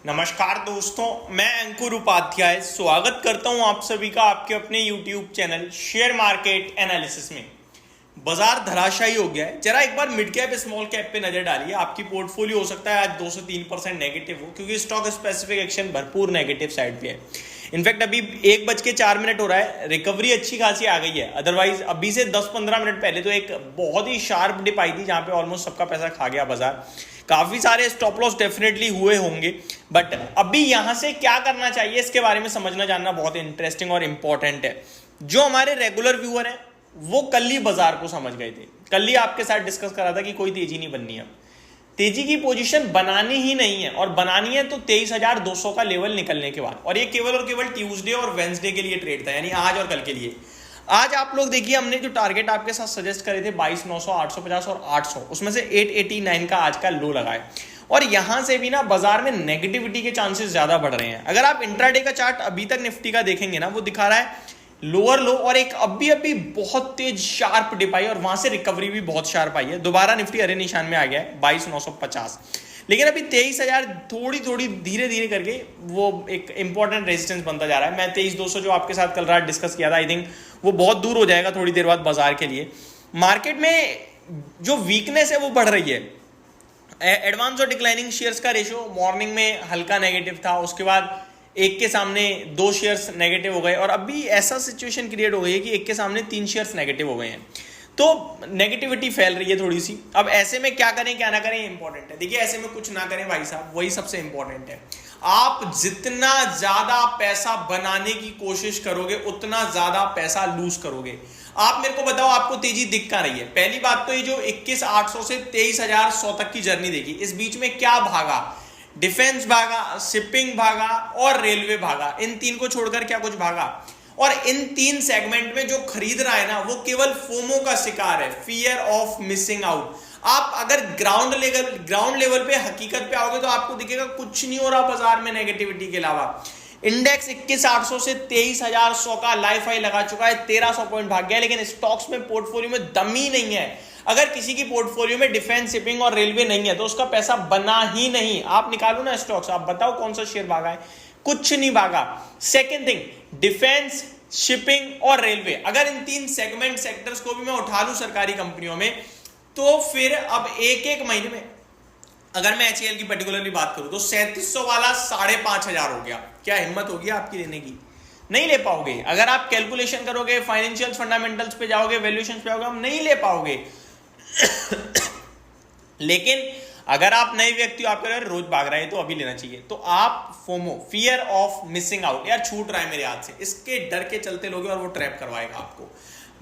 नमस्कार दोस्तों, मैं अंकुर उपाध्याय स्वागत करता हूं आप सभी का आपके अपने YouTube channel share market analysis में। बाजार धराशायी हो गया है। जरा एक बार मिड कैप स्मॉल कैप पे नजर डालिए। आपकी पोर्टफोलियो हो सकता है आज 2 से 3% नेगेटिव हो, क्योंकि स्टॉक स्पेसिफिक एक्शन भरपूर नेगेटिव साइड पे है। इनफैक्ट अभी 1:04 हो रहा है, रिकवरी अच्छी खासी आ गई है। अदरवाइज अभी से 10-15 मिनट पहले तो एक बहुत ही शार्प डिप आई थी जहां पे ऑलमोस्ट सबका पैसा खा गया बाजार। काफी सारे स्टॉप लॉस डेफिनेटली हुए होंगे, बट अभी यहां से क्या करना चाहिए इसके बारे में समझना जानना बहुत इंटरेस्टिंग और इंपॉर्टेंट है। जो हमारे रेगुलर व्यूअर हैं वो कल ही बाजार को समझ गए थे। कल ही आपके साथ डिस्कस करा था कि कोई तेजी नहीं बननी है, तेजी की पोजीशन बनानी ही नहीं है, और बनानी है तो 23,200 का लेवल निकलने के बाद। और ये केवल और केवल ट्यूसडे और वेंसडे के लिए ट्रेड था, यानी आज और कल के लिए। आज आप लोग देखिए, हमने जो टारगेट आपके साथ सजेस्ट करे थे 22,900, 850 और 800, उसमें से 889 का आज का लो लगा है। और यहां से भी ना बाजार में नेगेटिविटी के चांसेस ज्यादा बढ़ रहे हैं। अगर आप इंट्राडे का चार्ट अभी तक निफ्टी का देखेंगे ना, वो दिखा रहा है लोअर लो और एक अभी बहुत तेज शार्प डिप आई, और वहां से रिकवरी भी बहुत शार्प आई है। दोबारा निफ्टी हरे निशान में आ गया है 22,950, लेकिन अभी 23,000 थोड़ी धीरे धीरे करके वो एक इंपॉर्टेंट रेजिस्टेंस बनता जा रहा है। मैं 23,200 जो आपके साथ कल रात डिस्कस किया था, आई थिंक वो बहुत दूर हो जाएगा थोड़ी देर बाद बाजार के लिए। मार्केट में जो वीकनेस है वो बढ़ रही है। एडवांस और डिक्लाइनिंग शेयर्स का रेशियो मॉर्निंग में हल्का नेगेटिव था, उसके बाद एक के सामने 2 शेयर्स नेगेटिव हो गए, और अभी ऐसा सिचुएशन क्रिएट हो गई है कि एक के सामने 3 शेयर्स नेगेटिव हो गए हैं। तो नेगेटिविटी फैल रही है थोड़ी सी। अब ऐसे में क्या करें क्या ना करें इंपॉर्टेंट है। देखिए, ऐसे में कुछ ना करें भाई साहब, वही सबसे इंपॉर्टेंट है। आप जितना ज्यादा पैसा बनाने की कोशिश करोगे उतना ज्यादा पैसा लूज करोगे। आप मेरे को बताओ, आपको तेजी दिख कहां रही है? पहली बात तो ये जो 21,800 से 23,100 तक की जर्नी देखी, इस बीच में क्या भागा? डिफेंस भागा, शिपिंग भागा और रेलवे भागा। इन 3 को छोड़कर क्या कुछ भागा? और इन 3 सेगमेंट में जो खरीद रहा है ना, वो केवल फोमो का शिकार है, फियर ऑफ मिसिंग आउट। आप अगर ग्राउंड लेवल पे हकीकत पे आओगे तो आपको दिखेगा कुछ नहीं हो रहा बाजार में नेगेटिविटी के अलावा। इंडेक्स 21,800 से 23,100 का लाइफ हाई लगा चुका है, 1,300 पॉइंट भाग गया, लेकिन स्टॉक्स में पोर्टफोलियो में दम ही नहीं है। अगर किसी की पोर्टफोलियो में डिफेंस, शिपिंग और रेलवे नहीं है तो उसका पैसा बना ही नहीं। आप निकालो ना स्टॉक्स, आप बताओ कौन सा शेयर भागा है? कुछ नहीं भागा। सेकेंड थिंग, डिफेंस, शिपिंग और रेलवे, अगर इन 3 सेगमेंट सेक्टर्स को भी मैं उठा लूं सरकारी कंपनियों में, तो फिर अब एक महीने में अगर मैं HAL की पर्टिकुलरली बात करूं तो 3700 वाला 5,500 हो गया। क्या हिम्मत होगी आपकी लेने की? नहीं ले पाओगे। अगर आप कैलकुलेशन करोगे, फाइनेंशियल फंडामेंटल्स पे जाओगे, वैल्यूएशन पे जाओगे, हम नहीं ले पाओगे। लेकिन अगर आप नए व्यक्ति हो, आप कह रहे रोज भाग रहा है तो अभी लेना चाहिए, तो आप FOMO, fear of missing out, यार छूट रहा है मेरे हाथ से, इसके डर के चलते लोगे और वो ट्रैप करवाएगा आपको।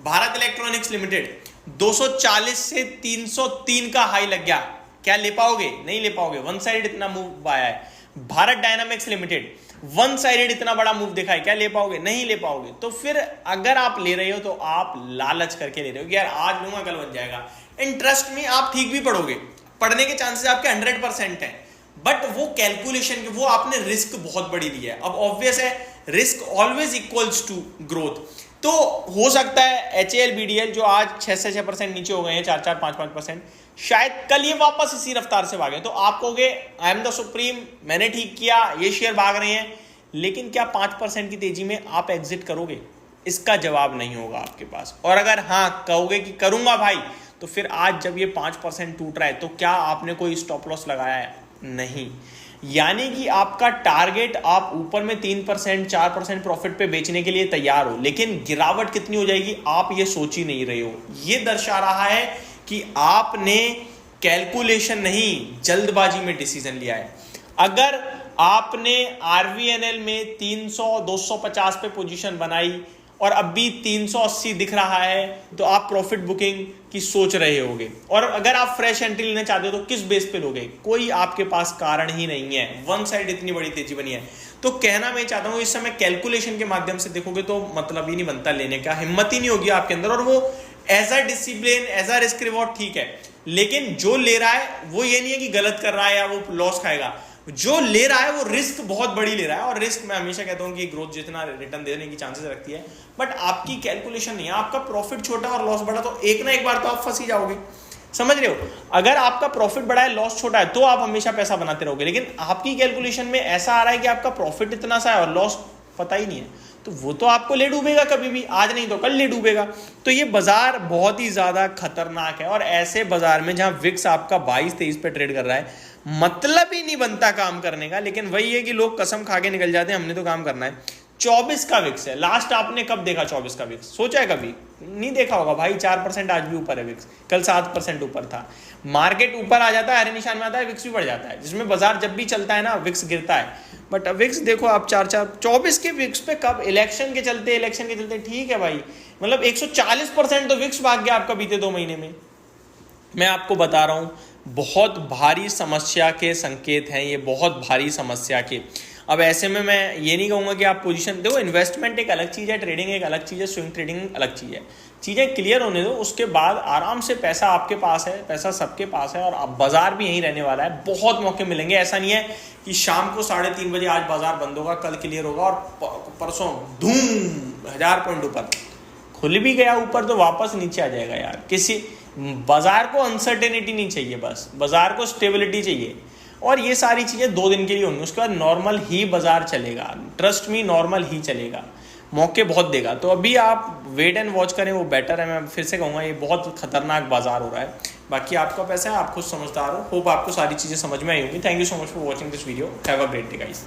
भारत इलेक्ट्रॉनिक्स लिमिटेड 240 से 303 का हाई लग गया। क्या ले पाओगे? नहीं ले पाओगे। वन साइड इतना मूव आया है। Bharat dynamics limited one sided इतना बड़ा मूव दिखा है, क्या ले पाओगे? नहीं ले पाओगे। तो फिर अगर आप ले रहे हो तो आप लालच करके ले रहे हो कि यार आज लूंगा कल बन जाएगा। इंटरेस्ट में आप ठीक भी पढ़ोगे, पढ़ने के चांसेस आपके 100% हैं, बट वो कैलकुलेशन के वो आपने रिस्क बहुत बड़ी ली है। अब ऑब्वियस है, risk always equals to growth. तो हो सकता है HAL BDL जो आज 6 से 6% नीचे हो गए हैं, 4-4, 5-5%, शायद कल ये वापस इसी रफ्तार से भागे। तो आप कहोगे आई एम द सुप्रीम, मैंने ठीक किया, ये शेयर भाग रहे हैं, लेकिन क्या 5% की तेजी में आप एग्जिट करोगे? इसका जवाब नहीं होगा आपके पास। और अगर हाँ कहोगे कि करूंगा भाई, तो फिर आज जब ये 5% टूट रहा है तो क्या आपने कोई स्टॉप लॉस लगाया है? नहीं। यानी कि आपका टारगेट, आप ऊपर में 3%, 4% प्रॉफिट पे बेचने के लिए तैयार हो, लेकिन गिरावट कितनी हो जाएगी आप ये सोच ही नहीं रहे हो। ये दर्शा रहा है कि आपने कैलकुलेशन नहीं, जल्दबाजी में डिसीजन लिया है। अगर आपने RVNL में 300, 250 पे पोजीशन बनाई और अभी 380 दिख रहा है, तो आप प्रॉफिट बुकिंग की सोच रहे होगे। और अगर आप फ्रेश एंट्री लेना चाहते हो तो किस बेस पे लोगे? कोई आपके पास कारण ही नहीं है। वन साइड इतनी बड़ी तेजी बनी है। तो कहना मैं चाहता हूं, इस समय कैलकुलेशन के माध्यम से देखोगे तो मतलब ही नहीं बनता लेने का, हिम्मत ही नहीं होगी आपके अंदर। और वो as a discipline, as a risk reward ठीक है, लेकिन जो ले रहा है वो ये नहीं है कि गलत कर रहा है या वो लॉस खाएगा। जो ले रहा है वो रिस्क बहुत बड़ी ले रहा है, और रिस्क मैं हमेशा कहता हूं कि ग्रोथ जितना रिटर्न देने की चांसेस रखती है, बट आपकी कैलकुलेशन नहीं है। आपका प्रॉफिट छोटा और लॉस बड़ा, तो एक ना एक बार तो आप फंस ही जाओगे। समझ रहे हो? अगर आपका प्रॉफिट बड़ा है, लॉस छोटा है, तो आप हमेशा पैसा बनाते रहोगे। लेकिन आपकी कैलकुलेशन में ऐसा आ रहा है कि आपका प्रॉफिट इतना सा है और लॉस पता ही नहीं है, तो वो तो आपको ले डूबेगा कभी भी, आज नहीं तो कल ले डूबेगा। तो ये बाजार बहुत ही ज्यादा खतरनाक है। और ऐसे बाजार में जहां विक्स आपका 22-23 पे ट्रेड कर रहा है, मतलब ही नहीं बनता काम करने का। लेकिन वही है कि लोग कसम खा के निकल जाते हैं, हमने तो काम करना है। 24 का विक्स है, लास्ट आपने कब देखा 24 का विक्स? सोचा है कभी? नहीं देखा होगा भाई। 4% आज भी ऊपर है विक्स, कल 7% ऊपर था। मार्केट ऊपर आ जाता है, हरे निशान में आता है, विक्स भी बढ़ जाता है। जिसमें बाजार जब भी चलता है ना, विक्स गिरता है। बट विक्स देखो आप 24 के विक्स पे कब? इलेक्शन के चलते ठीक है भाई, मतलब 140% तो विक्स भाग गया आपका बीते 2 महीने में। मैं आपको बता रहा हूं, बहुत भारी समस्या के संकेत हैं ये, बहुत भारी समस्या के। अब ऐसे में मैं ये नहीं कहूँगा कि आप पोजीशन देखो, इन्वेस्टमेंट एक अलग चीज़ है, ट्रेडिंग एक अलग चीज़ है, स्विंग ट्रेडिंग अलग चीज़ है। चीज़ें क्लियर होने दो, उसके बाद आराम से, पैसा आपके पास है, पैसा सबके पास है, और अब बाजार भी यहीं रहने वाला है। बहुत मौके मिलेंगे, ऐसा नहीं है कि शाम को 3:30 बजे आज बाजार बंद होगा, कल क्लियर होगा और परसों धूम 1000 पॉइंट ऊपर। खुल भी गया ऊपर तो वापस नीचे आ जाएगा यार। किसी बाजार को अनसर्टेनिटी नहीं चाहिए, बस बाजार को स्टेबिलिटी चाहिए। और ये सारी चीज़ें 2 दिन के लिए होंगी, उसके बाद नॉर्मल ही बाजार चलेगा। ट्रस्ट मी, नॉर्मल ही चलेगा, मौके बहुत देगा। तो अभी आप वेट एंड वॉच करें, वो बेटर है। मैं फिर से कहूँगा, ये बहुत खतरनाक बाजार हो रहा है। बाकी आपका पैसा है, आप खुद समझदार हो। होप आपको सारी चीज़ें समझ में आई होंगी। Thank you so much for watching this video. Have a great day guys.